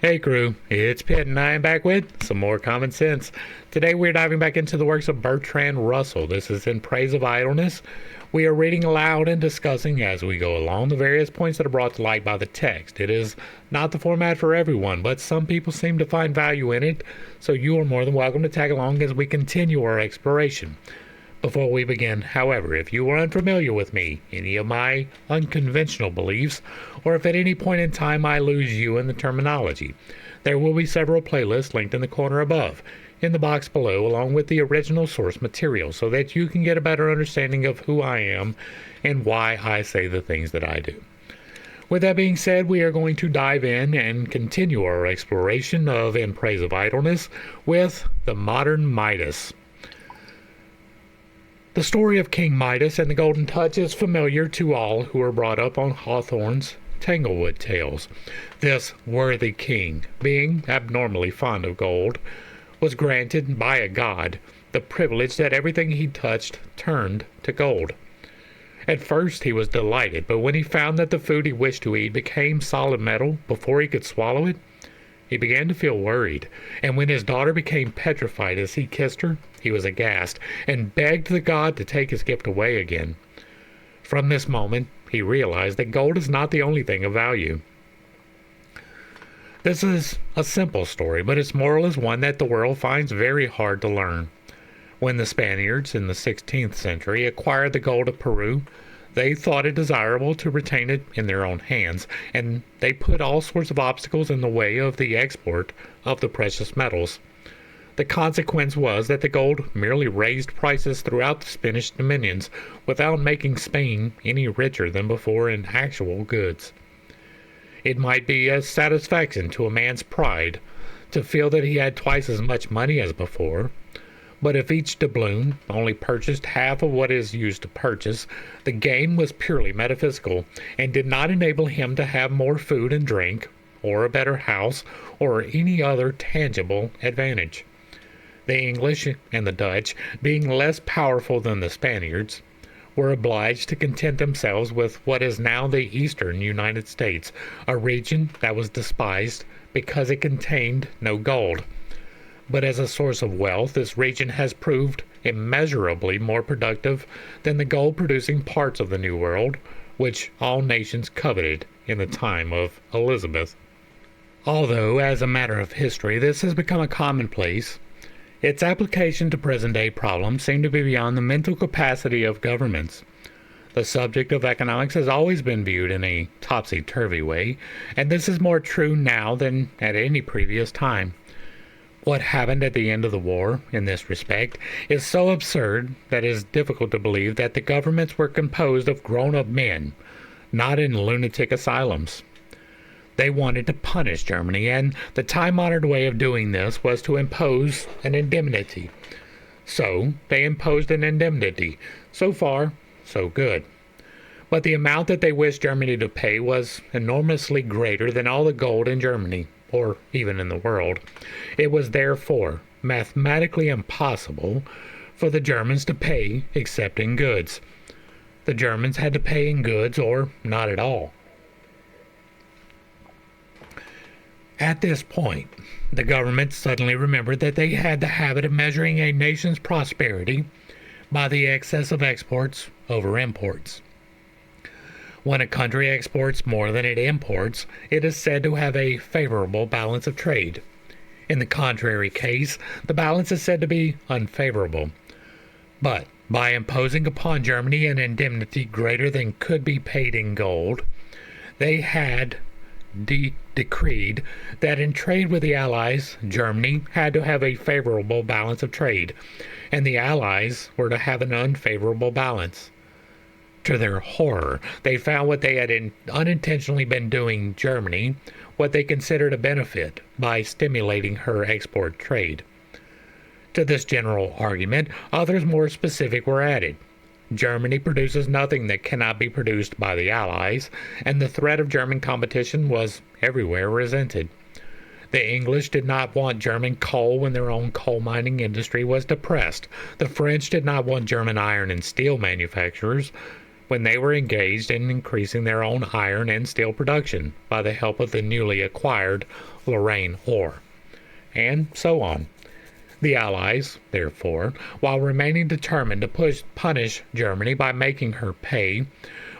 Hey crew, it's Pitt and I am back with some more common sense. Today we're diving back into the works of Bertrand Russell. This is In Praise of Idleness. We are reading aloud and discussing as we go along the various points that are brought to light by the text. It is not the format for everyone, but some people seem to find value in it, so you are more than welcome to tag along as we continue our exploration. Before we begin, however, if you are unfamiliar with me, any of my unconventional beliefs, or if at any point in time I lose you in the terminology, there will be several playlists linked in the corner above, in the box below, along with the original source material, so that you can get a better understanding of who I am and why I say the things that I do. With that being said, we are going to dive in and continue our exploration of In Praise of Idleness with the Modern Midas. The story of King Midas and the Golden Touch is familiar to all who were brought up on Hawthorne's Tanglewood Tales. This worthy king, being abnormally fond of gold, was granted by a god the privilege that everything he touched turned to gold. At first he was delighted, but when he found that the food he wished to eat became solid metal before he could swallow it, he began to feel worried, and when his daughter became petrified as he kissed her, he was aghast, and begged the god to take his gift away again. From this moment, he realized that gold is not the only thing of value. This is a simple story, but its moral is one that the world finds very hard to learn. When the Spaniards in the 16th century acquired the gold of Peru, they thought it desirable to retain it in their own hands, and they put all sorts of obstacles in the way of the export of the precious metals. The consequence was that the gold merely raised prices throughout the Spanish dominions without making Spain any richer than before in actual goods. It might be a satisfaction to a man's pride to feel that he had twice as much money as before, but if each doubloon only purchased half of what is used to purchase, the gain was purely metaphysical, and did not enable him to have more food and drink, or a better house, or any other tangible advantage. The English and the Dutch, being less powerful than the Spaniards, were obliged to content themselves with what is now the eastern United States, a region that was despised because it contained no gold. But as a source of wealth, this region has proved immeasurably more productive than the gold-producing parts of the New World, which all nations coveted in the time of Elizabeth. Although, as a matter of history, this has become a commonplace, its application to present-day problems seem to be beyond the mental capacity of governments. The subject of economics has always been viewed in a topsy-turvy way, and this is more true now than at any previous time. What happened at the end of the war, in this respect, is so absurd that it is difficult to believe that the governments were composed of grown-up men, not in lunatic asylums. They wanted to punish Germany, and the time-honored way of doing this was to impose an indemnity. So, they imposed an indemnity. So far, so good. But the amount that they wished Germany to pay was enormously greater than all the gold in Germany, or even in the world. It was therefore mathematically impossible for the Germans to pay except in goods. The Germans had to pay in goods or not at all. At this point, the government suddenly remembered that they had the habit of measuring a nation's prosperity by the excess of exports over imports. When a country exports more than it imports, it is said to have a favorable balance of trade. In the contrary case, the balance is said to be unfavorable. But by imposing upon Germany an indemnity greater than could be paid in gold, they had decreed that in trade with the Allies, Germany had to have a favorable balance of trade, and the Allies were to have an unfavorable balance. To their horror, they found what they had unintentionally been doing Germany, what they considered a benefit, by stimulating her export trade. To this general argument, others more specific were added. Germany produces nothing that cannot be produced by the Allies, and the threat of German competition was everywhere resented. The English did not want German coal when their own coal mining industry was depressed. The French did not want German iron and steel manufacturers when they were engaged in increasing their own iron and steel production by the help of the newly acquired Lorraine ore, and so on. The Allies, therefore, while remaining determined to punish Germany by making her pay,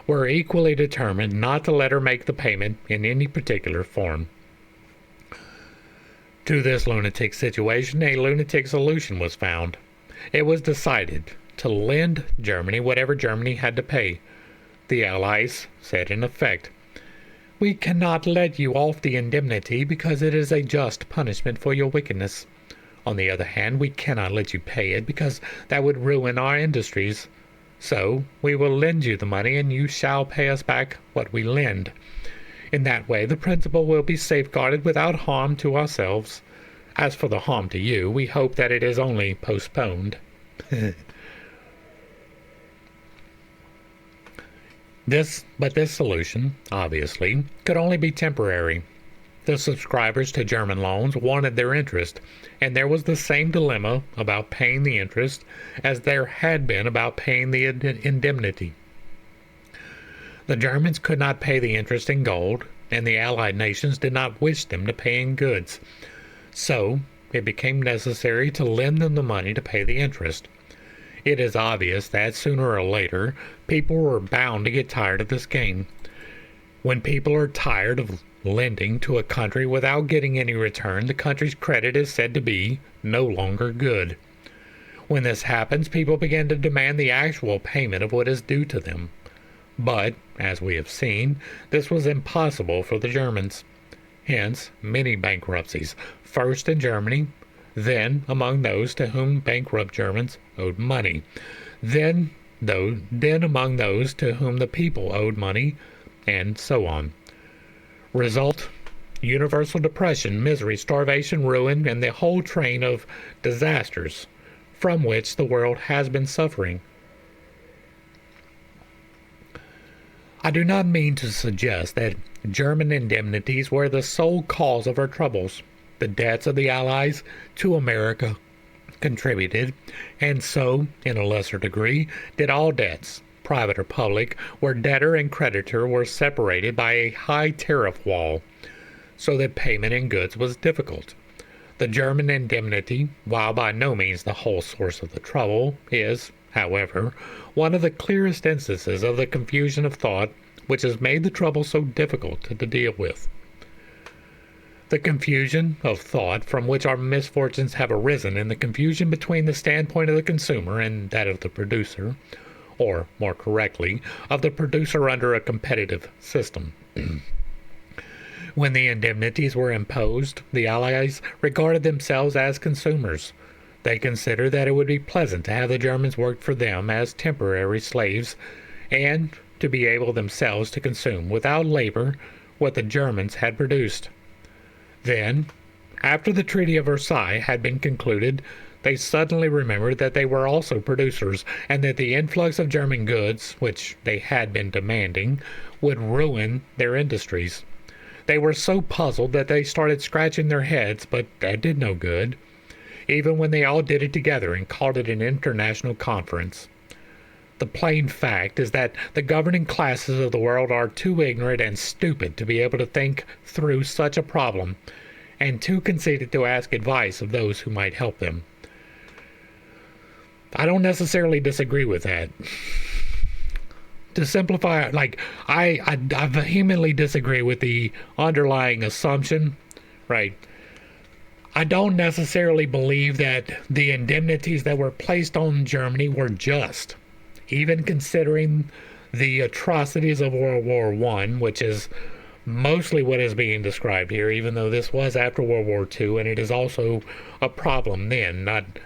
were equally determined not to let her make the payment in any particular form. To this lunatic situation, a lunatic solution was found. It was decided to lend Germany whatever Germany had to pay. The Allies said in effect, "We cannot let you off the indemnity because it is a just punishment for your wickedness. On the other hand, we cannot let you pay it because that would ruin our industries. So we will lend you the money and you shall pay us back what we lend. In that way, the principle will be safeguarded without harm to ourselves. As for the harm to you, we hope that it is only postponed." This solution, obviously, could only be temporary. The subscribers to German loans wanted their interest, and there was the same dilemma about paying the interest as there had been about paying the indemnity. The Germans could not pay the interest in gold, and the Allied nations did not wish them to pay in goods. So it became necessary to lend them the money to pay the interest. It is obvious that sooner or later people were bound to get tired of this game. When people are tired of lending to a country without getting any return, the country's credit is said to be no longer good. When this happens, people begin to demand the actual payment of what is due to them. But, as we have seen, this was impossible for the Germans. Hence, many bankruptcies, first in Germany, then among those to whom bankrupt Germans owed money, then among those to whom the people owed money, and so on. Result: universal depression, misery, starvation, ruin, and the whole train of disasters from which the world has been suffering. I do not mean to suggest that German indemnities were the sole cause of our troubles. The debts of the Allies to America contributed, and so, in a lesser degree, did all debts, private or public, where debtor and creditor were separated by a high tariff wall, so that payment in goods was difficult. The German indemnity, while by no means the whole source of the trouble, is, however, one of the clearest instances of the confusion of thought which has made the trouble so difficult to deal with. The confusion of thought from which our misfortunes have arisen, and the confusion between the standpoint of the consumer and that of the producer, or, more correctly, of the producer under a competitive system. When the indemnities were imposed, the Allies regarded themselves as consumers. They considered that it would be pleasant to have the Germans work for them as temporary slaves, and to be able themselves to consume without labor what the Germans had produced. Then, after the Treaty of Versailles had been concluded, they suddenly remembered that they were also producers, and that the influx of German goods, which they had been demanding, would ruin their industries. They were so puzzled that they started scratching their heads, but that did no good, even when they all did it together and called it an international conference. The plain fact is that the governing classes of the world are too ignorant and stupid to be able to think through such a problem, and too conceited to ask advice of those who might help them. I don't necessarily disagree with that. To simplify, I vehemently disagree with the underlying assumption, right? I don't necessarily believe that the indemnities that were placed on Germany were just, even considering the atrocities of World War I, which is mostly what is being described here, even though this was after World War II, and it is also a problem then,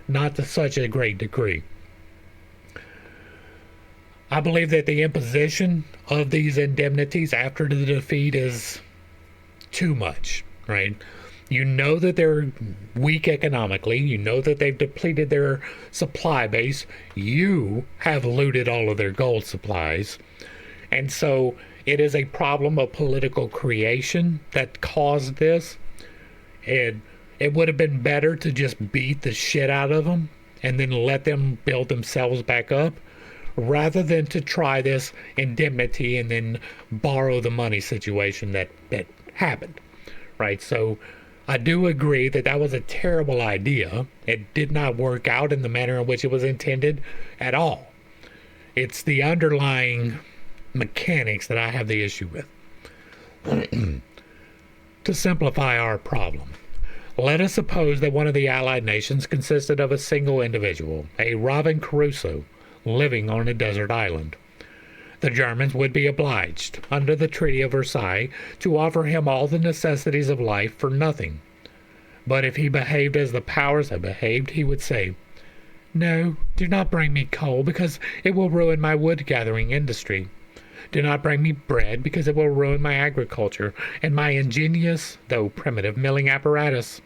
not to such a great degree. I believe that the imposition of these indemnities after the defeat is too much, right? You know that they're weak economically. You know that they've depleted their supply base. You have looted all of their gold supplies. And so it is a problem of political creation that caused this. And it would have been better to just beat the shit out of them and then let them build themselves back up, rather than to try this indemnity and then borrow the money situation that happened, right? So I do agree that that was a terrible idea. It did not work out in the manner in which it was intended at all. It's the underlying mechanics that I have the issue with. To simplify our problem, let us suppose that one of the Allied nations consisted of a single individual, a Robin Crusoe, living on a desert island. The Germans would be obliged, under the Treaty of Versailles, to offer him all the necessities of life for nothing. But if he behaved as the powers had behaved, he would say, "No, do not bring me coal, because it will ruin my wood-gathering industry. Do not bring me bread, because it will ruin my agriculture and my ingenious, though primitive, milling apparatus.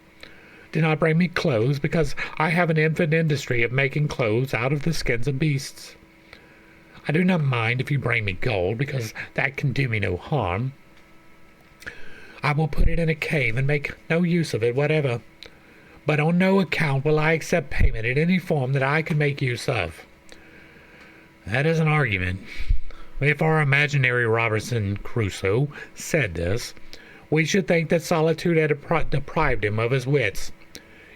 Do not bring me clothes, because I have an infant industry of making clothes out of the skins of beasts. I do not mind if you bring me gold, because that can do me no harm. I will put it in a cave and make no use of it whatever. But on no account will I accept payment in any form that I can make use of." That is an argument. If our imaginary Robinson Crusoe said this, we should think that solitude had deprived him of his wits.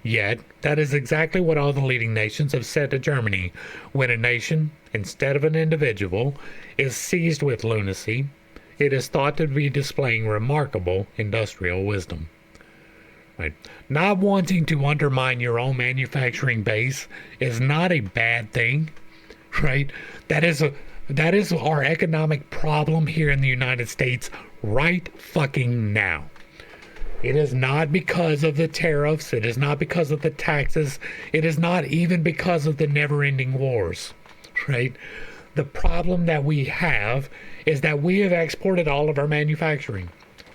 Yet, that is exactly what all the leading nations have said to Germany. When a nation, instead of an individual, is seized with lunacy, it is thought to be displaying remarkable industrial wisdom. Right. Not wanting to undermine your own manufacturing base is not a bad thing, right? That is our economic problem here in the United States right fucking now. It is not because of the tariffs. It is not because of the taxes. It is not even because of the never-ending wars, right? The problem that we have is that we have exported all of our manufacturing.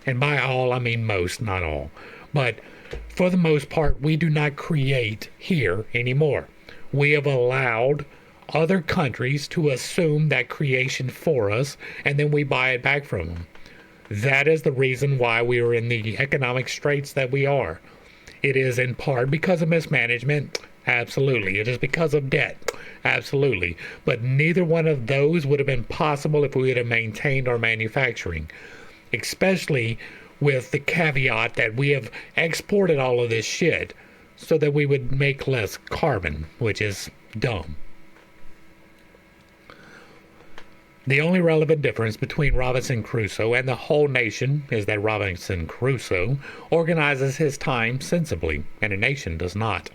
And by all, I mean most, not all. But for the most part, we do not create here anymore. We have allowed other countries to assume that creation for us, and then we buy it back from them. That is the reason why we are in the economic straits that we are. It is in part because of mismanagement. Absolutely. It is because of debt. Absolutely. But neither one of those would have been possible if we had maintained our manufacturing. Especially with the caveat that we have exported all of this shit so that we would make less carbon, which is dumb. The only relevant difference between Robinson Crusoe and the whole nation is that Robinson Crusoe organizes his time sensibly, and a nation does not.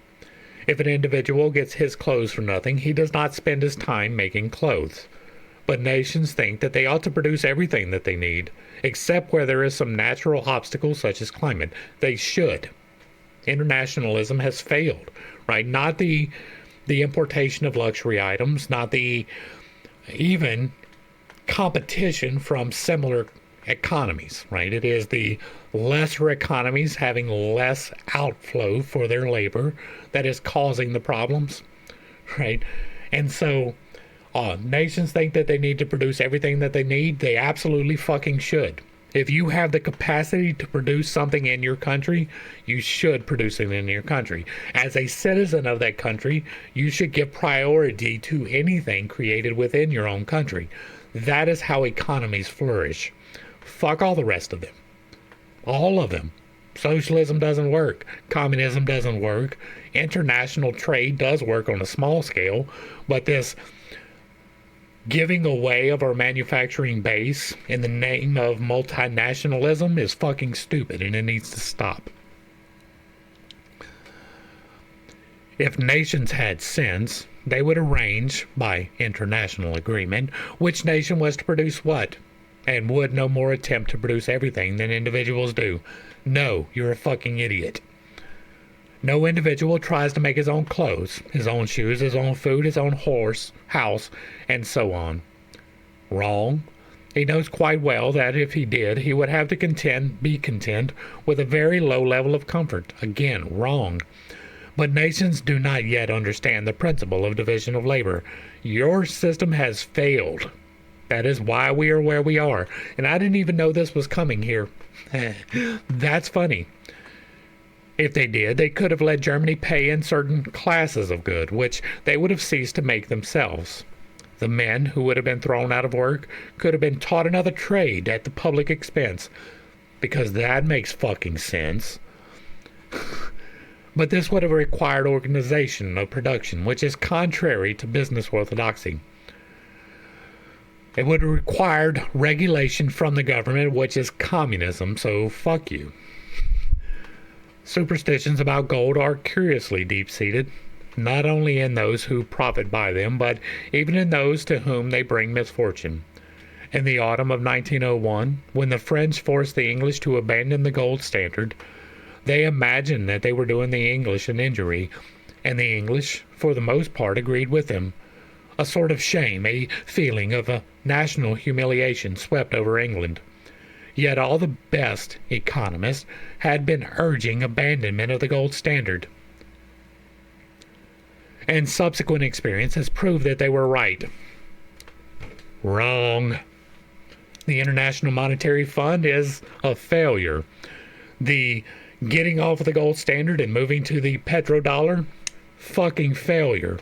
If an individual gets his clothes for nothing, he does not spend his time making clothes. But nations think that they ought to produce everything that they need, except where there is some natural obstacle such as climate. They should. Internationalism has failed, right? Not the importation of luxury items, not the even competition from similar economies, right? It is the lesser economies having less outflow for their labor that is causing the problems, right? And so nations think that they need to produce everything that they need. They absolutely fucking should. If you have the capacity to produce something in your country, you should produce it in your country. As a citizen of that country, you should give priority to anything created within your own country. That is how economies flourish. Fuck all the rest of them. All of them. Socialism doesn't work. Communism doesn't work. International trade does work on a small scale, but this giving away of our manufacturing base in the name of multinationalism is fucking stupid, and it needs to stop. If nations had sense, they would arrange, by international agreement, which nation was to produce what, and would no more attempt to produce everything than individuals do. No, you're a fucking idiot. No individual tries to make his own clothes, his own shoes, his own food, his own house, and so on. Wrong. He knows quite well that if he did, he would have to be content with a very low level of comfort. Again, wrong. But nations do not yet understand the principle of division of labor. Your system has failed. That is why we are where we are. And I didn't even know this was coming here. That's funny. If they did, they could have let Germany pay in certain classes of good, which they would have ceased to make themselves. The men who would have been thrown out of work could have been taught another trade at the public expense, because that makes fucking sense. But this would have required organization of production, which is contrary to business orthodoxy. It would have required regulation from the government, which is communism, so fuck you. Superstitions about gold are curiously deep-seated, not only in those who profit by them, but even in those to whom they bring misfortune. In the autumn of 1901, when the French forced the English to abandon the gold standard, they imagined that they were doing the English an injury, and the English, for the most part, agreed with them. A sort of shame, a feeling of a national humiliation swept over England. Yet all the best economists had been urging abandonment of the gold standard. And subsequent experience has proved that they were right. Wrong. The International Monetary Fund is a failure. The getting off of the gold standard and moving to the petrodollar, fucking failure.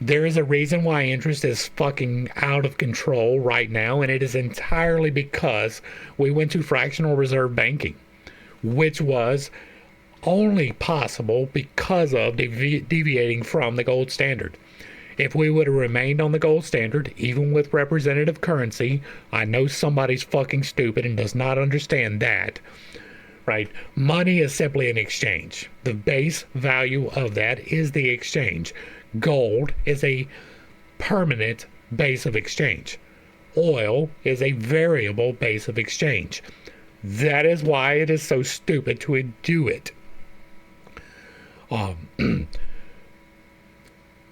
There is a reason why interest is fucking out of control right now, and it is entirely because we went to fractional reserve banking, which was only possible because of deviating from the gold standard. If we would have remained on the gold standard, even with representative currency, I know somebody's fucking stupid and does not understand that, right? Money is simply an exchange. The base value of that is the exchange. Gold is a permanent base of exchange. Oil is a variable base of exchange. That is why it is so stupid to do it.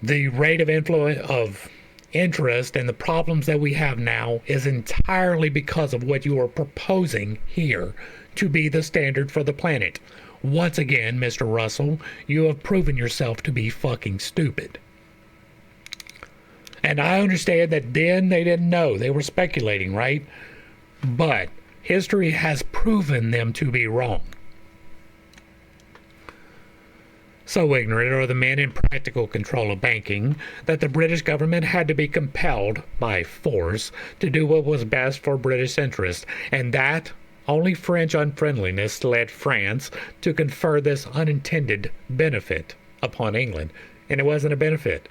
The rate of influence of interest and the problems that we have now is entirely because of what you are proposing here to be the standard for the planet. Once again, Mr. Russell, you have proven yourself to be fucking stupid. And I understand that then they didn't know. They were speculating, right? But history has proven them to be wrong. So ignorant are the men in practical control of banking that the British government had to be compelled by force to do what was best for British interests, and that only French unfriendliness led France to confer this unintended benefit upon England, and it wasn't a benefit.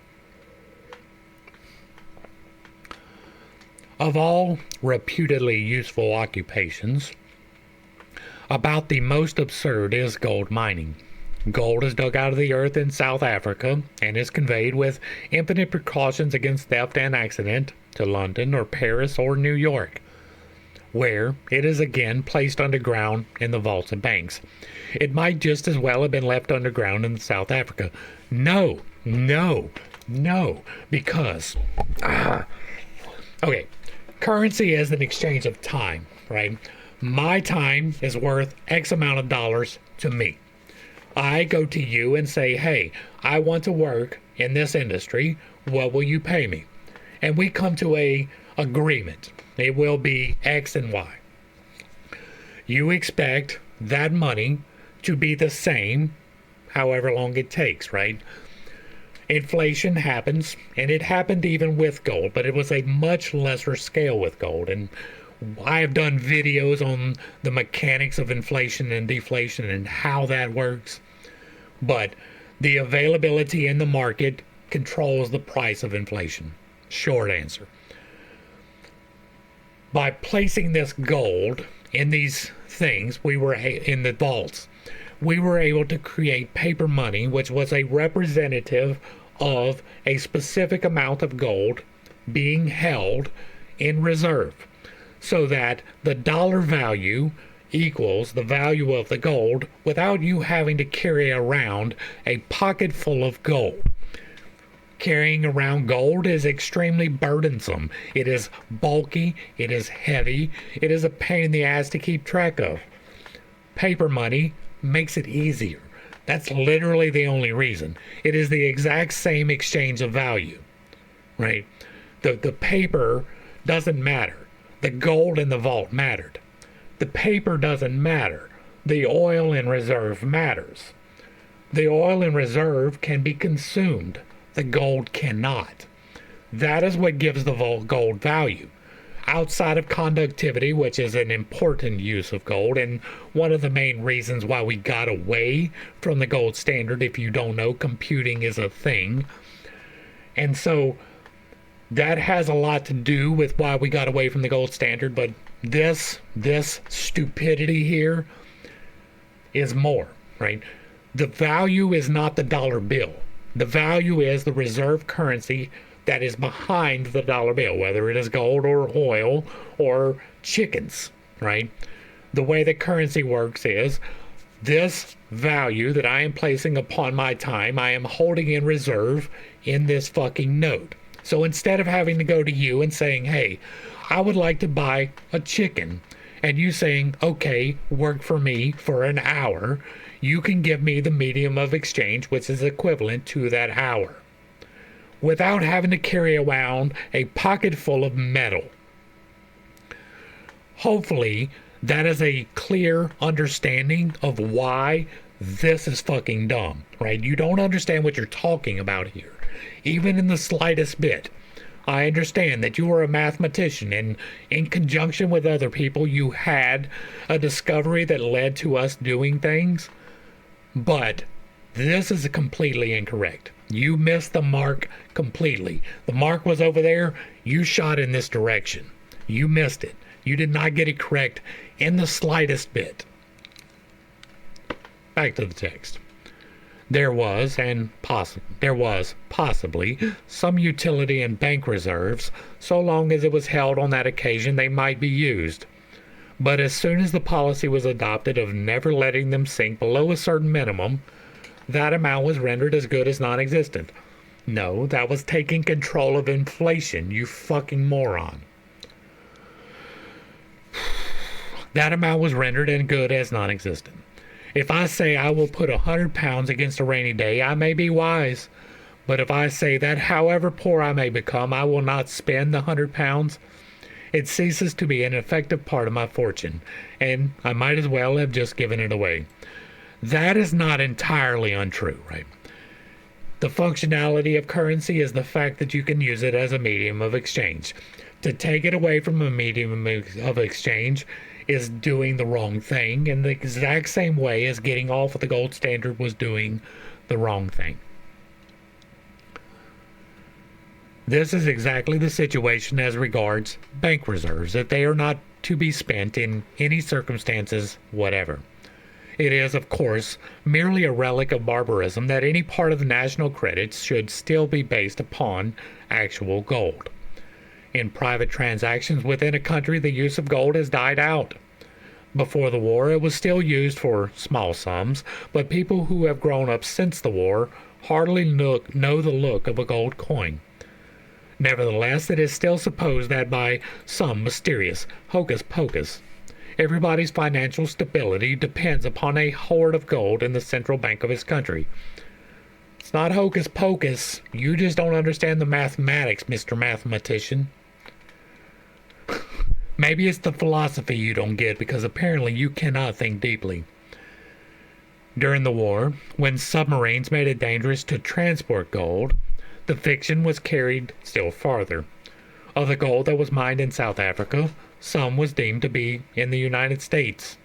Of all reputedly useful occupations, about the most absurd is gold mining. Gold is dug out of the earth in South Africa and is conveyed with infinite precautions against theft and accident to London or Paris or New York, where it is again placed underground in the vaults of banks. It might just as well have been left underground in South Africa. No, because okay, currency is an exchange of time, right? My time is worth X amount of dollars to me. I go to you and say, hey, I want to work in this industry. What will you pay me? And we come to a agreement. It will be X and Y. You expect that money to be the same however long it takes, right? Inflation happens, and it happened even with gold, but it was a much lesser scale with gold. And I have done videos on the mechanics of inflation and deflation and how that works. But the availability in the market controls the price of inflation. Short answer. By placing this gold in these things, we were in the vaults. We were able to create paper money, which was a representative of a specific amount of gold being held in reserve, so that the dollar value equals the value of the gold without you having to carry around a pocket full of gold. Carrying around gold is extremely burdensome. It is bulky, it is heavy, it is a pain in the ass to keep track of. Paper money makes it easier. That's literally the only reason. It is the exact same exchange of value, right? The paper doesn't matter. The gold in the vault mattered. The paper doesn't matter. The oil in reserve matters. The oil in reserve can be consumed. The gold cannot. That is what gives the gold value. outside of conductivity, which is an important use of gold, and one of the main reasons why we got away from the gold standard. If you don't know, computing is a thing. And so that has a lot to do with why we got away from the gold standard, but this stupidity here is more, right? The value is not the dollar bill. The value is the reserve currency that is behind the dollar bill, whether it is gold or oil or chickens, right? The way the currency works is this value that I am placing upon my time, I am holding in reserve in this fucking note. So instead of having to go to you and saying, hey, I would like to buy a chicken, and you saying, okay, work for me for an hour, you can give me the medium of exchange, which is equivalent to that hour, without having to carry around a pocket full of metal. Hopefully, that is a clear understanding of why this is fucking dumb, right? You don't understand what you're talking about here, even in the slightest bit. I understand that you are a mathematician, and in conjunction with other people, you had a discovery that led to us doing things, but this is completely incorrect. You missed the mark completely. The mark was over there. You shot in this direction. You missed it. You did not get it correct in the slightest bit. Back to the text. There was possibly some utility in bank reserves, so long as it was held on that occasion they might be used. But as soon as the policy was adopted of never letting them sink below a certain minimum, that amount was rendered as good as non-existent. No, that was taking control of inflation, you fucking moron. That amount was rendered as good as non-existent. If I say I will put 100 pounds against a rainy day, I may be wise. But if I say that however poor I may become, I will not spend the 100 pounds, it ceases to be an effective part of my fortune, and I might as well have just given it away. That is not entirely untrue, right? The functionality of currency is the fact that you can use it as a medium of exchange. To take it away from a medium of exchange is doing the wrong thing in the exact same way as getting off of the gold standard was doing the wrong thing. This is exactly the situation as regards bank reserves, that they are not to be spent in any circumstances whatever. It is, of course, merely a relic of barbarism that any part of the national credits should still be based upon actual gold. In private transactions within a country, the use of gold has died out. Before the war, it was still used for small sums, but people who have grown up since the war hardly know the look of a gold coin. Nevertheless, it is still supposed that by some mysterious hocus-pocus, everybody's financial stability depends upon a hoard of gold in the central bank of his country. It's not hocus-pocus. You just don't understand the mathematics, Mr. Mathematician. Maybe it's the philosophy you don't get, because apparently you cannot think deeply. During the war, when submarines made it dangerous to transport gold, the fiction was carried still farther. Of the gold that was mined in South Africa, some was deemed to be in the United States,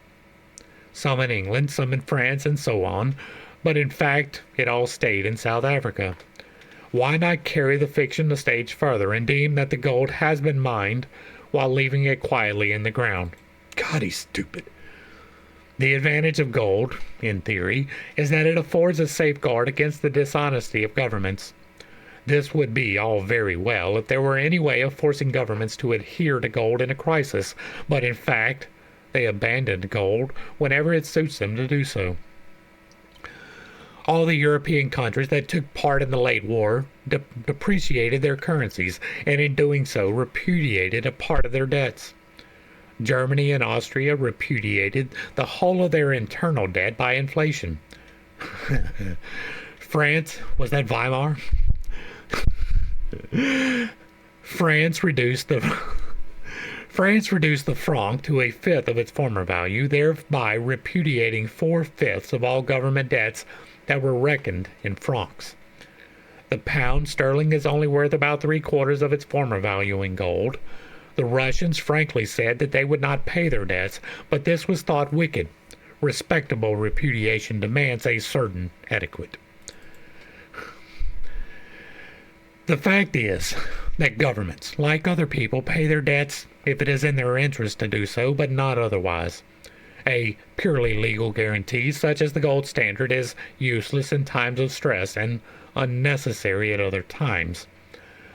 some in England, some in France, and so on, but in fact it all stayed in South Africa. Why not carry the fiction a stage further and deem that the gold has been mined while leaving it quietly in the ground? God, he's stupid. The advantage of gold, in theory, is that it affords a safeguard against the dishonesty of governments. This would be all very well if there were any way of forcing governments to adhere to gold in a crisis, but in fact, they abandoned gold whenever it suits them to do so. All the European countries that took part in the late war depreciated their currencies, and in doing so repudiated a part of their debts. Germany and Austria repudiated the whole of their internal debt by inflation. France, was that Weimar? France reduced the franc to a fifth of its former value, thereby repudiating 4/5 of all government debts that were reckoned in francs. The pound sterling is only worth about 3/4 of its former value in gold. The Russians frankly said that they would not pay their debts, but this was thought wicked. Respectable repudiation demands a certain etiquette. The fact is that governments, like other people, pay their debts if it is in their interest to do so, but not otherwise. A purely legal guarantee, such as the gold standard, is useless in times of stress and unnecessary at other times.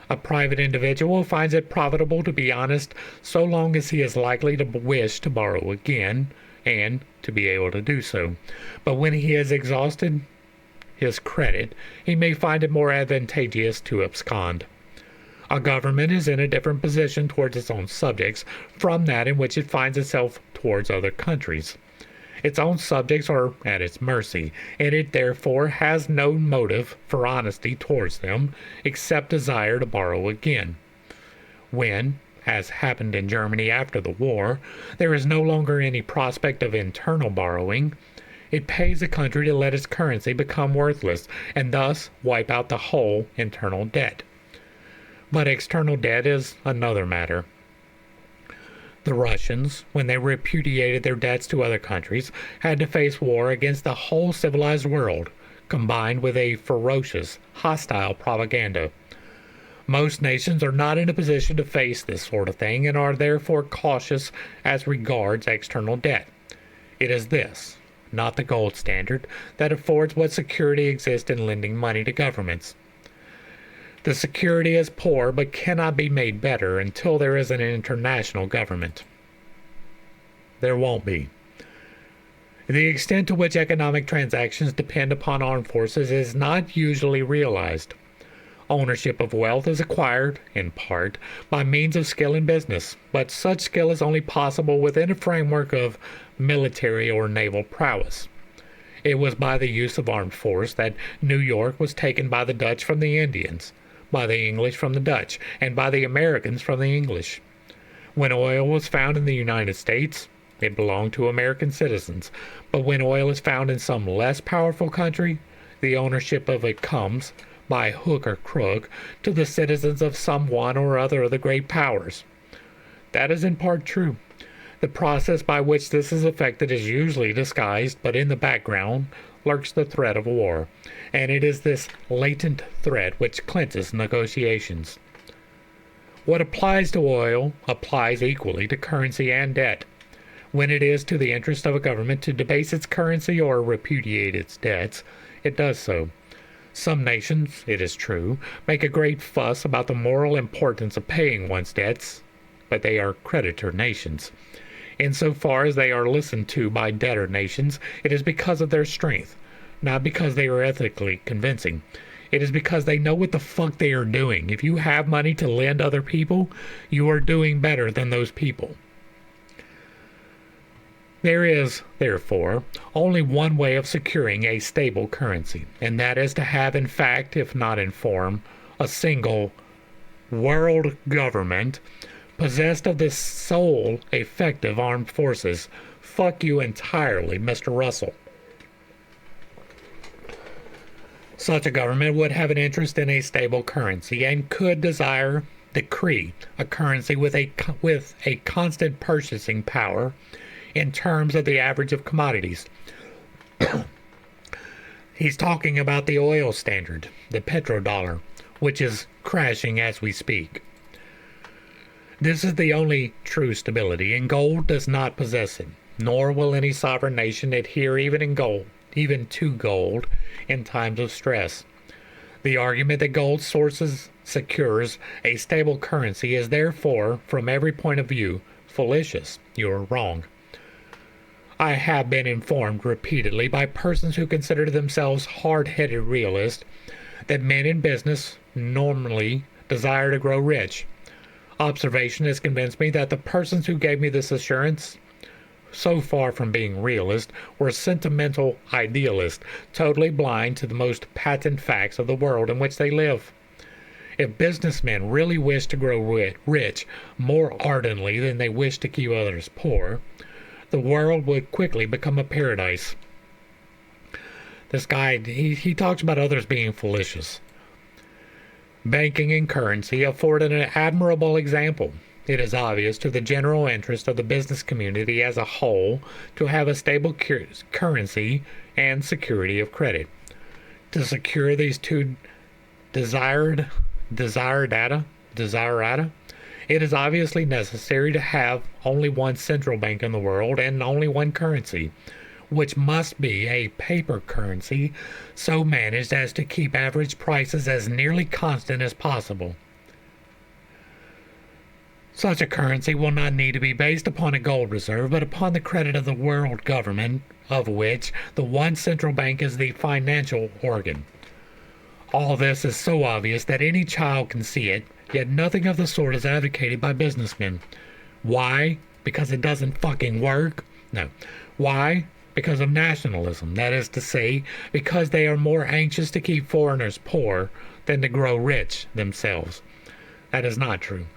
A private individual finds it profitable to be honest so long as he is likely to wish to borrow again and to be able to do so. But when he has exhausted his credit, he may find it more advantageous to abscond. A government is in a different position towards its own subjects from that in which it finds itself towards other countries. Its own subjects are at its mercy, and it therefore has no motive for honesty towards them except desire to borrow again. When, as happened in Germany after the war, there is no longer any prospect of internal borrowing, it pays a country to let its currency become worthless and thus wipe out the whole internal debt. But external debt is another matter. The Russians, when they repudiated their debts to other countries, had to face war against the whole civilized world, combined with a ferocious, hostile propaganda. Most nations are not in a position to face this sort of thing and are therefore cautious as regards external debt. It is this, not the gold standard, that affords what security exists in lending money to governments. The security is poor but cannot be made better until there is an international government. There won't be. The extent to which economic transactions depend upon armed forces is not usually realized. Ownership of wealth is acquired, in part, by means of skill in business, but such skill is only possible within a framework of military or naval prowess. It was by the use of armed force that New York was taken by the Dutch from the Indians, by the English from the Dutch, and by the Americans from the English. When oil was found in the United States, it belonged to American citizens, but when oil is found in some less powerful country, the ownership of it comes, by hook or crook, to the citizens of some one or other of the great powers. That is in part true. The process by which this is effected is usually disguised, but in the background lurks the threat of war, and it is this latent threat which clinches negotiations. What applies to oil applies equally to currency and debt. When it is to the interest of a government to debase its currency or repudiate its debts, it does so. Some nations, it is true, make a great fuss about the moral importance of paying one's debts, but they are creditor nations. Insofar as they are listened to by debtor nations, it is because of their strength, not because they are ethically convincing. It is because they know what the fuck they are doing. If you have money to lend other people, you are doing better than those people. There is, therefore, only one way of securing a stable currency, and that is to have in fact, if not in form, a single world government possessed of the sole effective armed forces. Fuck you entirely, Mr. Russell. Such a government would have an interest in a stable currency and could decree a currency with a constant purchasing power in terms of the average of commodities. He's talking about the oil standard, the petrodollar, which is crashing as we speak. This is the only true stability, and gold does not possess it, nor will any sovereign nation adhere even to gold in times of stress. The argument that gold sources secures a stable currency is therefore, from every point of view, fallacious. You are wrong. I have been informed repeatedly by persons who consider themselves hard-headed realists that men in business normally desire to grow rich. Observation has convinced me that the persons who gave me this assurance, so far from being realists, were sentimental idealists, totally blind to the most patent facts of the world in which they live. If businessmen really wish to grow rich more ardently than they wish to keep others poor, the world would quickly become a paradise. This guy, he talks about others being fallacious. Banking and currency afford an admirable example. it is obvious to the general interest of the business community as a whole to have a stable currency and security of credit. To secure these two desirata, it is obviously necessary to have only one central bank in the world and only one currency, which must be a paper currency so managed as to keep average prices as nearly constant as possible. Such a currency will not need to be based upon a gold reserve, but upon the credit of the world government, of which the one central bank is the financial organ. All this is so obvious that any child can see it, yet nothing of the sort is advocated by businessmen. Why? Because it doesn't fucking work? No. Why? Because of nationalism. That is to say, because they are more anxious to keep foreigners poor than to grow rich themselves. That is not true.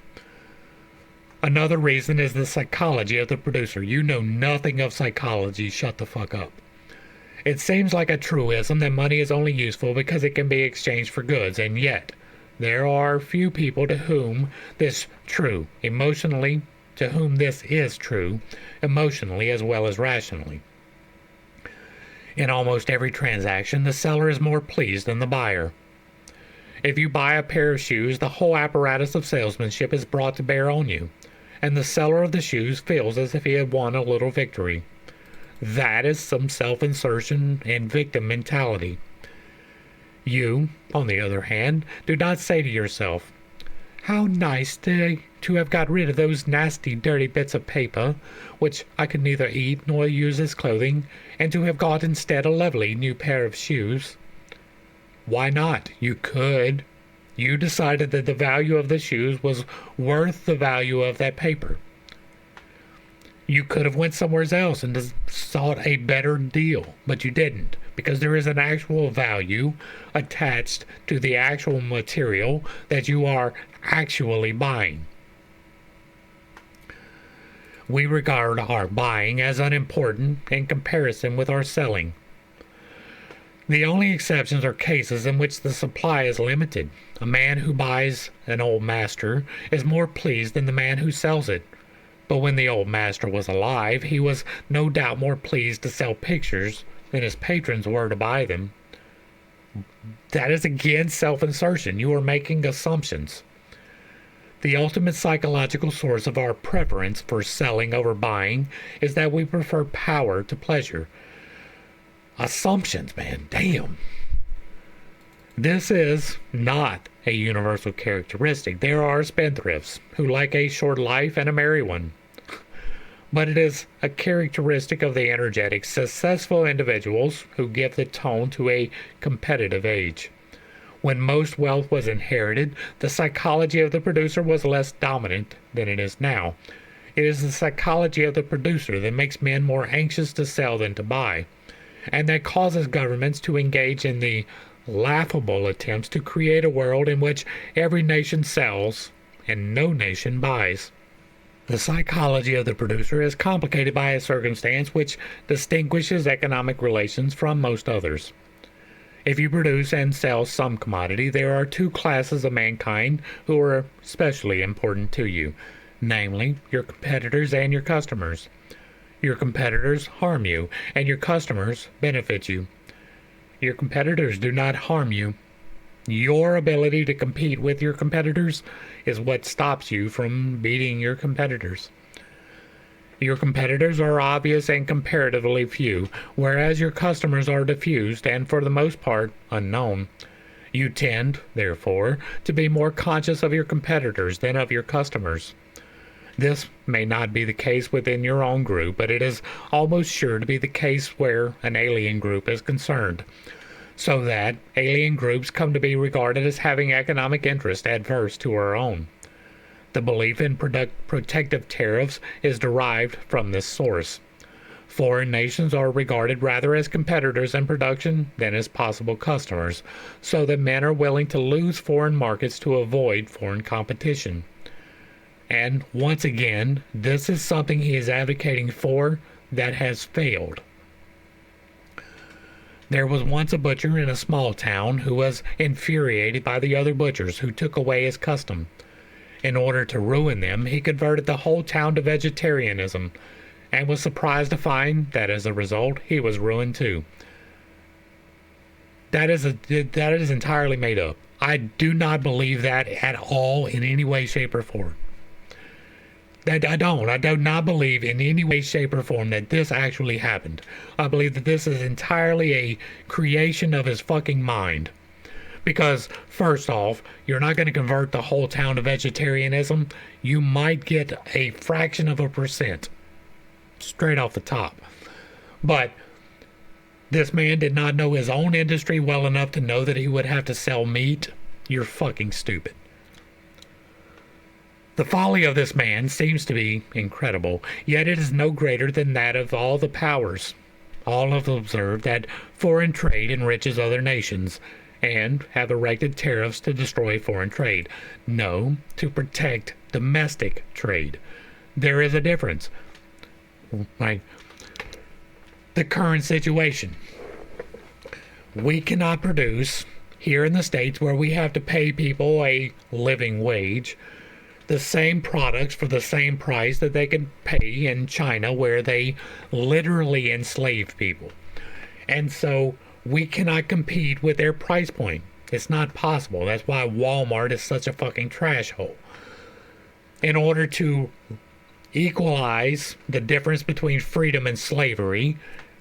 Another reason is the psychology of the producer. You know nothing of psychology. Shut the fuck up. It seems like a truism that money is only useful because it can be exchanged for goods, and yet there are few people to whom this is true, emotionally as well as rationally. In almost every transaction, the seller is more pleased than the buyer. If you buy a pair of shoes, the whole apparatus of salesmanship is brought to bear on you, and the seller of the shoes feels as if he had won a little victory. That is some self-insertion and victim mentality. You, on the other hand, do not say to yourself, "How nice to have got rid of those nasty, dirty bits of paper, which I could neither eat nor use as clothing, and to have got instead a lovely new pair of shoes." Why not? You could. You decided that the value of the shoes was worth the value of that paper. You could have went somewhere else and sought a better deal, but you didn't, because there is an actual value attached to the actual material that you are actually buying. We regard our buying as unimportant in comparison with our selling. The only exceptions are cases in which the supply is limited. A man who buys an old master is more pleased than the man who sells it. But when the old master was alive, he was no doubt more pleased to sell pictures than his patrons were to buy them. That is again self-insertion. You are making assumptions. The ultimate psychological source of our preference for selling over buying is that we prefer power to pleasure. Assumptions, man. Damn. This is not a universal characteristic. There are spendthrifts who like a short life and a merry one. But it is a characteristic of the energetic, successful individuals who give the tone to a competitive age. When most wealth was inherited, the psychology of the producer was less dominant than it is now. It is the psychology of the producer that makes men more anxious to sell than to buy, and that causes governments to engage in the laughable attempts to create a world in which every nation sells and no nation buys. The psychology of the producer is complicated by a circumstance which distinguishes economic relations from most others. If you produce and sell some commodity, there are two classes of mankind who are especially important to you, namely your competitors and your customers. Your competitors harm you, and your customers benefit you. Your competitors do not harm you. Your ability to compete with your competitors is what stops you from beating your competitors. Your competitors are obvious and comparatively few, whereas your customers are diffused and for the most part unknown. You tend, therefore, to be more conscious of your competitors than of your customers. This may not be the case within your own group, but it is almost sure to be the case where an alien group is concerned, so that alien groups come to be regarded as having economic interest adverse to our own. The belief in protective tariffs is derived from this source. Foreign nations are regarded rather as competitors in production than as possible customers, so that men are willing to lose foreign markets to avoid foreign competition. And once again, this is something he is advocating for that has failed. There was once a butcher in a small town who was infuriated by the other butchers who took away his custom. In order to ruin them, he converted the whole town to vegetarianism, and was surprised to find that as a result, he was ruined too. That is entirely made up. I do not believe that at all in any way, shape, or form. I do not believe in any way, shape, or form that this actually happened. I believe that this is entirely a creation of his fucking mind. Because, first off, you're not going to convert the whole town to vegetarianism. You might get a fraction of a percent. Straight off the top. But this man did not know his own industry well enough to know that he would have to sell meat. You're fucking stupid. The folly of this man seems to be incredible, yet it is no greater than that of all the powers. All have observed that foreign trade enriches other nations, and have erected tariffs to destroy foreign trade. No, to protect domestic trade. There is a difference. Right? The current situation. We cannot produce here in the States, where we have to pay people a living wage, the same products for the same price that they can pay in China, where they literally enslave people. And so we cannot compete with their price point. It's not possible. That's why Walmart is such a fucking trash hole. In order to equalize the difference between freedom and slavery,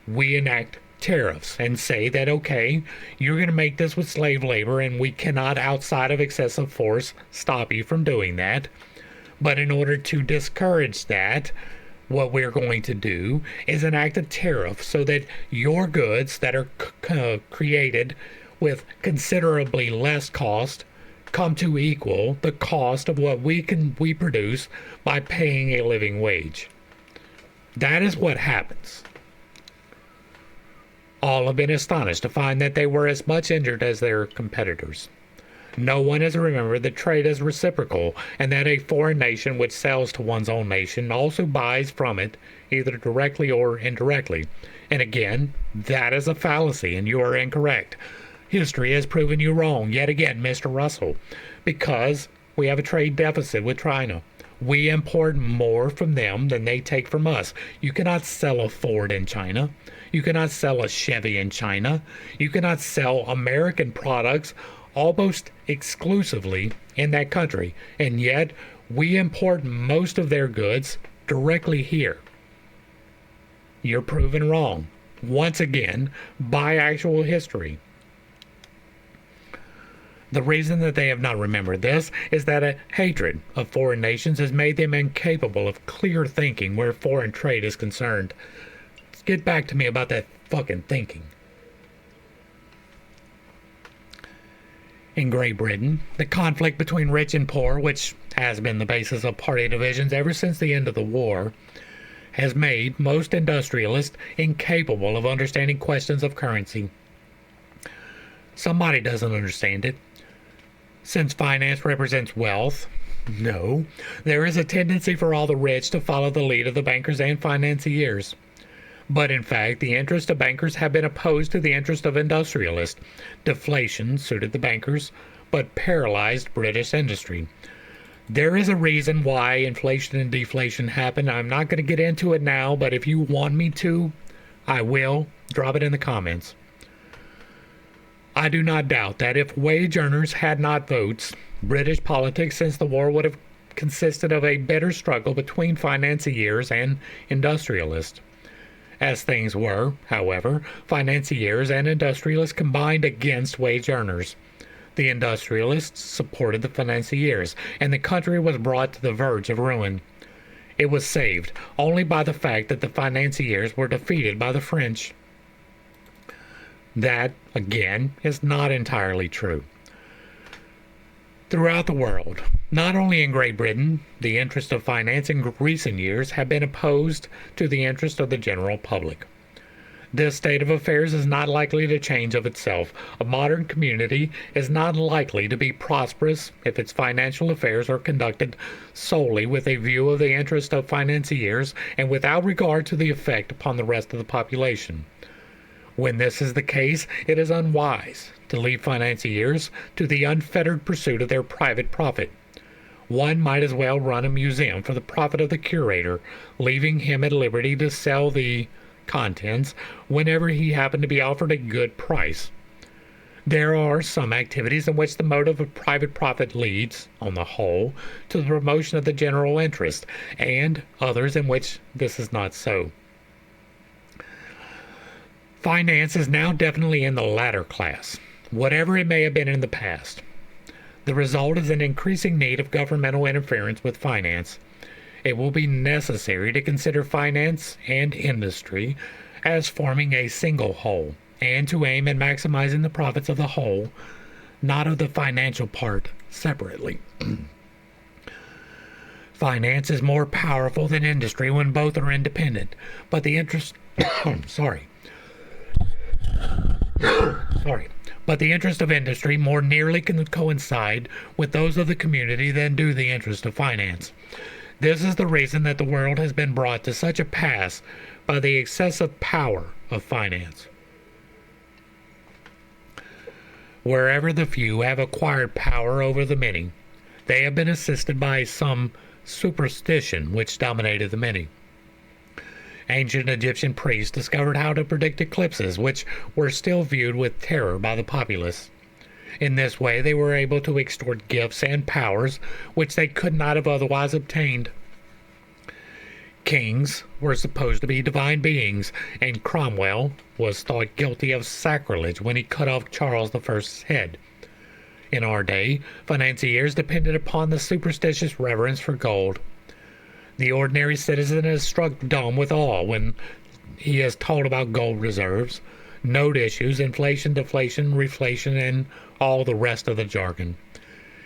we enact tariffs and say that, okay, you're going to make this with slave labor, and we cannot, outside of excessive force, stop you from doing that. But in order to discourage that, what we're going to do is enact a tariff so that your goods that are created with considerably less cost come to equal the cost of what we produce by paying a living wage. That is what happens. All have been astonished to find that they were as much injured as their competitors. No one has remembered that trade is reciprocal, and that a foreign nation which sells to one's own nation also buys from it, either directly or indirectly. And again, that is a fallacy, and you are incorrect. History has proven you wrong yet again, Mr. Russell, because we have a trade deficit with China. We import more from them than they take from us. You cannot sell a Ford in China. You cannot sell a Chevy in China. You cannot sell American products almost exclusively in that country. And yet, we import most of their goods directly here. You're proven wrong, once again, by actual history. The reason that they have not remembered this is that a hatred of foreign nations has made them incapable of clear thinking where foreign trade is concerned. Let's get back to me about that fucking thinking. In Great Britain, the conflict between rich and poor, which has been the basis of party divisions ever since the end of the war, has made most industrialists incapable of understanding questions of currency. Somebody doesn't understand it. Since finance represents wealth, no, there is a tendency for all the rich to follow the lead of the bankers and financiers. But in fact, the interests of bankers have been opposed to the interest of industrialists. Deflation suited the bankers, but paralyzed British industry. There is a reason why inflation and deflation happen. I'm not going to get into it now, but if you want me to, I will. Drop it in the comments. I do not doubt that if wage earners had not votes, British politics since the war would have consisted of a bitter struggle between financiers and industrialists. As things were, however, financiers and industrialists combined against wage earners. The industrialists supported the financiers, and the country was brought to the verge of ruin. It was saved only by the fact that the financiers were defeated by the French. That, again, is not entirely true. Throughout the world, not only in Great Britain, the interest of finance in recent years have been opposed to the interest of the general public. This state of affairs is not likely to change of itself. A modern community is not likely to be prosperous if its financial affairs are conducted solely with a view of the interest of financiers and without regard to the effect upon the rest of the population. When this is the case, it is unwise to leave financiers to the unfettered pursuit of their private profit. One might as well run a museum for the profit of the curator, leaving him at liberty to sell the contents whenever he happened to be offered a good price. There are some activities in which the motive of private profit leads, on the whole, to the promotion of the general interest, and others in which this is not so. Finance is now definitely in the latter class, whatever it may have been in the past. The result is an increasing need of governmental interference with finance. It will be necessary to consider finance and industry as forming a single whole, and to aim at maximizing the profits of the whole, not of the financial part separately. Finance is more powerful than industry when both are independent, but the interest but the interest of industry more nearly can coincide with those of the community than do the interest of finance. This is the reason that the world has been brought to such a pass by the excessive power of finance. Wherever the few have acquired power over the many, they have been assisted by some superstition which dominated the many. Ancient Egyptian priests discovered how to predict eclipses, which were still viewed with terror by the populace. In this way, they were able to extort gifts and powers which they could not have otherwise obtained. Kings were supposed to be divine beings, and Cromwell was thought guilty of sacrilege when he cut off Charles I's head. In our day, financiers depended upon the superstitious reverence for gold. The ordinary citizen is struck dumb with awe when he is told about gold reserves, note issues, inflation, deflation, reflation, and all the rest of the jargon.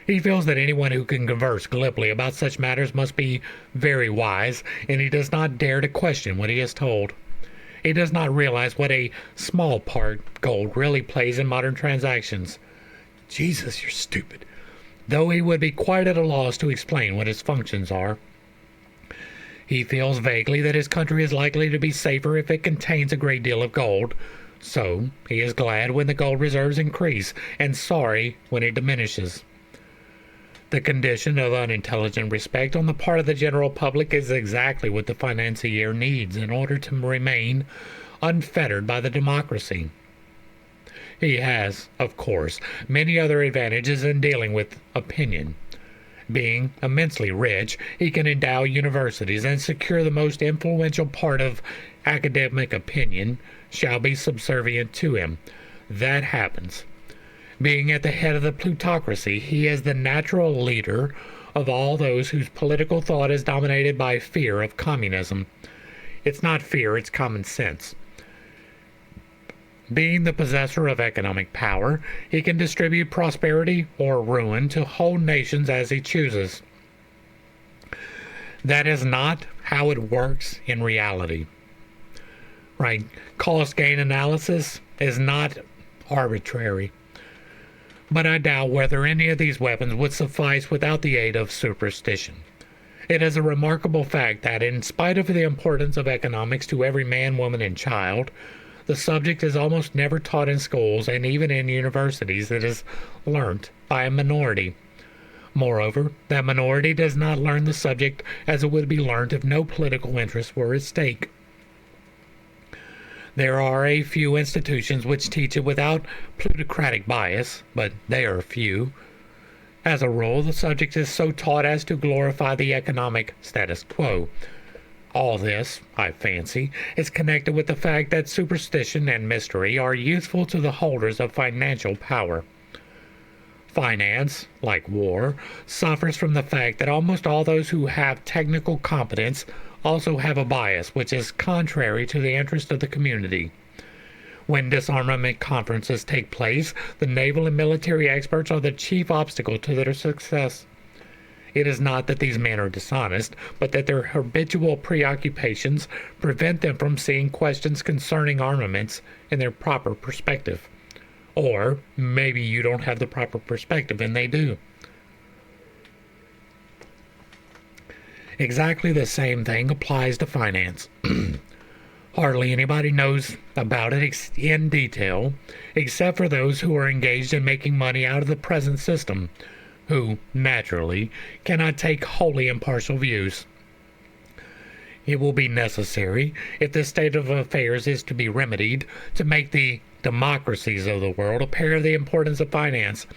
He feels that anyone who can converse glibly about such matters must be very wise, and he does not dare to question what he is told. He does not realize what a small part gold really plays in modern transactions. Jesus, you're stupid. Though he would be quite at a loss to explain what its functions are. He feels vaguely that his country is likely to be safer if it contains a great deal of gold, so he is glad when the gold reserves increase, and sorry when it diminishes. The condition of unintelligent respect on the part of the general public is exactly what the financier needs in order to remain unfettered by the democracy. He has, of course, many other advantages in dealing with opinion. Being immensely rich, he can endow universities and secure the most influential part of academic opinion shall be subservient to him. That happens. Being at the head of the plutocracy, he is the natural leader of all those whose political thought is dominated by fear of communism. It's not fear, it's common sense. Being the possessor of economic power, he can distribute prosperity or ruin to whole nations as he chooses. That is not how it works in reality. Right? Cost-gain analysis is not arbitrary. But I doubt whether any of these weapons would suffice without the aid of superstition. It is a remarkable fact that, in spite of the importance of economics to every man, woman, and child, the subject is almost never taught in schools, and even in universities it is learnt by a minority. Moreover, that minority does not learn the subject as it would be learnt if no political interest were at stake. There are a few institutions which teach it without plutocratic bias, but they are few. As a rule, the subject is so taught as to glorify the economic status quo. All this, I fancy, is connected with the fact that superstition and mystery are useful to the holders of financial power. Finance, like war, suffers from the fact that almost all those who have technical competence also have a bias which is contrary to the interest of the community. When disarmament conferences take place, the naval and military experts are the chief obstacle to their success. It is not that these men are dishonest, but that their habitual preoccupations prevent them from seeing questions concerning armaments in their proper perspective. Or maybe you don't have the proper perspective and they do. Exactly the same thing applies to finance. Hardly anybody knows about it in detail, except for those who are engaged in making money out of the present system, who, naturally, cannot take wholly impartial views. It will be necessary, if this state of affairs is to be remedied, to make the democracies of the world aware of the importance of finance,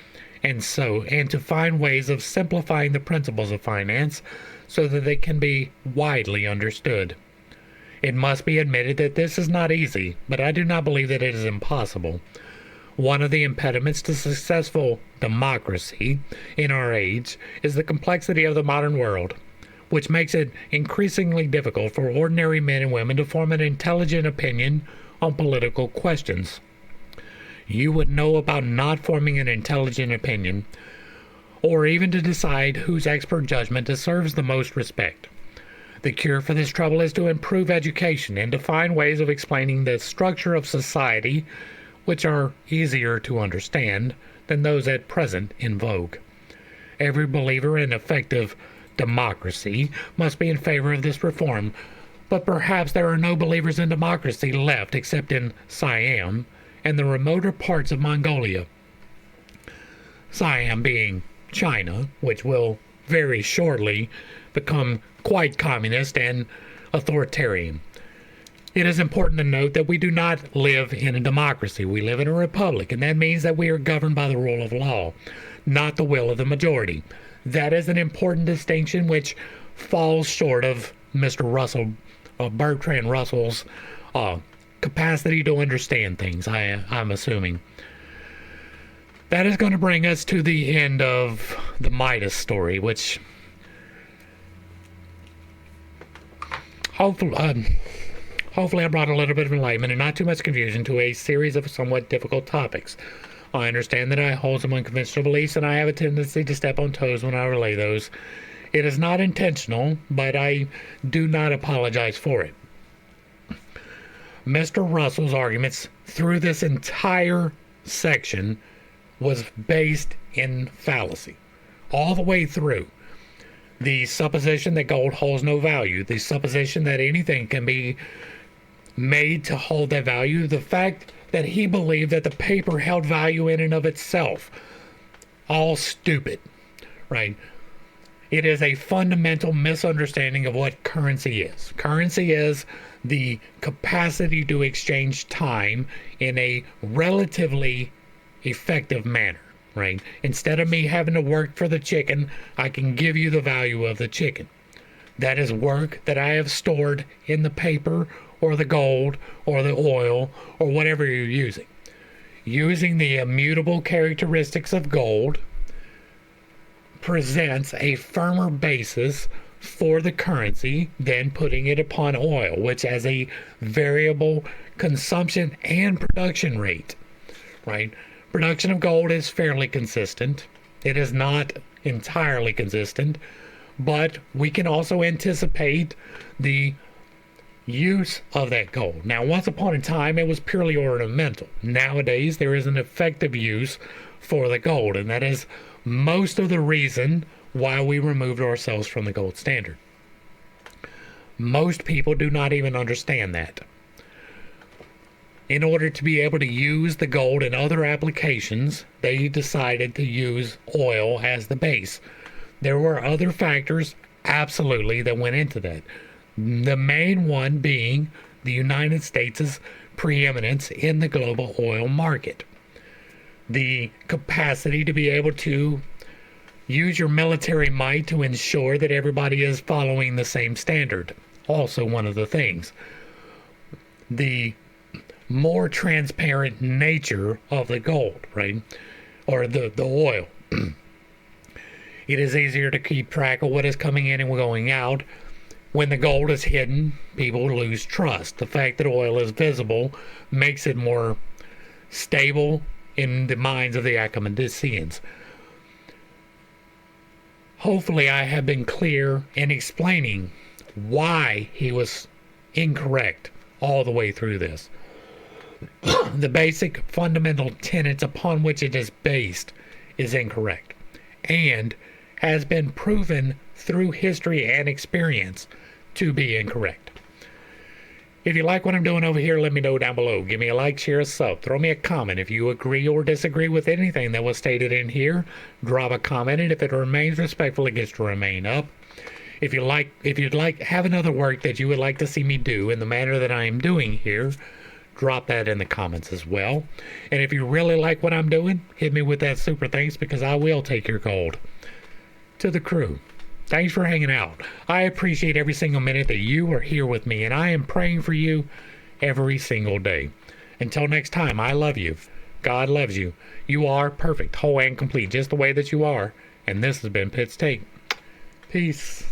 and to find ways of simplifying the principles of finance so that they can be widely understood. It must be admitted that this is not easy, but I do not believe that it is impossible. One of the impediments to successful democracy in our age is the complexity of the modern world, which makes it increasingly difficult for ordinary men and women to form an intelligent opinion on political questions. You would know about not forming an intelligent opinion, or even to decide whose expert judgment deserves the most respect. The cure for this trouble is to improve education and to find ways of explaining the structure of society which are easier to understand than those at present in vogue. Every believer in effective democracy must be in favor of this reform, but perhaps there are no believers in democracy left except in Siam and the remoter parts of Mongolia. Siam being China, which will very shortly become quite communist and authoritarian. It is important to note that we do not live in a democracy. We live in a republic, and that means that we are governed by the rule of law, not the will of the majority. That is an important distinction which falls short of Mr. Bertrand Russell's capacity to understand things, I'm assuming. That is going to bring us to the end of the Midas story, which hopefully I brought a little bit of enlightenment and not too much confusion to a series of somewhat difficult topics. I understand that I hold some unconventional beliefs and I have a tendency to step on toes when I relay those. It is not intentional, but I do not apologize for it. Mr. Russell's arguments through this entire section was based in fallacy. All the way through. The supposition that gold holds no value, the supposition that anything can be made to hold that value, the fact that he believed that the paper held value in and of itself. All stupid, right? It is a fundamental misunderstanding of what currency is. Currency is the capacity to exchange time in a relatively effective manner, right? Instead of me having to work for the chicken, I can give you the value of the chicken. That is work that I have stored in the paper or the gold or the oil or whatever you're using. Using the immutable characteristics of gold presents a firmer basis for the currency than putting it upon oil, which has a variable consumption and production rate, right? Production of gold is fairly consistent. It is not entirely consistent, but we can also anticipate the use of that gold. Now, once upon a time, it was purely ornamental. Nowadays, there is an effective use for the gold, and that is most of the reason why we removed ourselves from the gold standard. Most people do not even understand that. In order to be able to use the gold in other applications, they decided to use oil as the base. There were other factors, absolutely, that went into that. The main one being the United States' preeminence in the global oil market. The capacity to be able to use your military might to ensure that everybody is following the same standard. Also one of the things. The more transparent nature of the gold, right? Or the oil. It is easier to keep track of what is coming in and going out. When the gold is hidden, people lose trust. The fact that oil is visible makes it more stable in the minds of the academicians. Hopefully I have been clear in explaining why he was incorrect all the way through this. The basic fundamental tenets upon which it is based is incorrect and has been proven through history and experience to be incorrect. If you like what I'm doing over here, let me know down below. Give me a like, share, a sub. Throw me a comment if you agree or disagree with anything that was stated in here. Drop a comment, and if it remains respectful, it gets to remain up. If you'd like have another work that you would like to see me do in the manner that I am doing here, drop that in the comments as well. And if you really like what I'm doing, hit me with that super thanks, because I will take your gold. To the crew, thanks for hanging out. I appreciate every single minute that you are here with me, and I am praying for you every single day. Until next time, I love you. God loves you. You are perfect, whole, and complete, just the way that you are. And this has been Pitt's Take. Peace.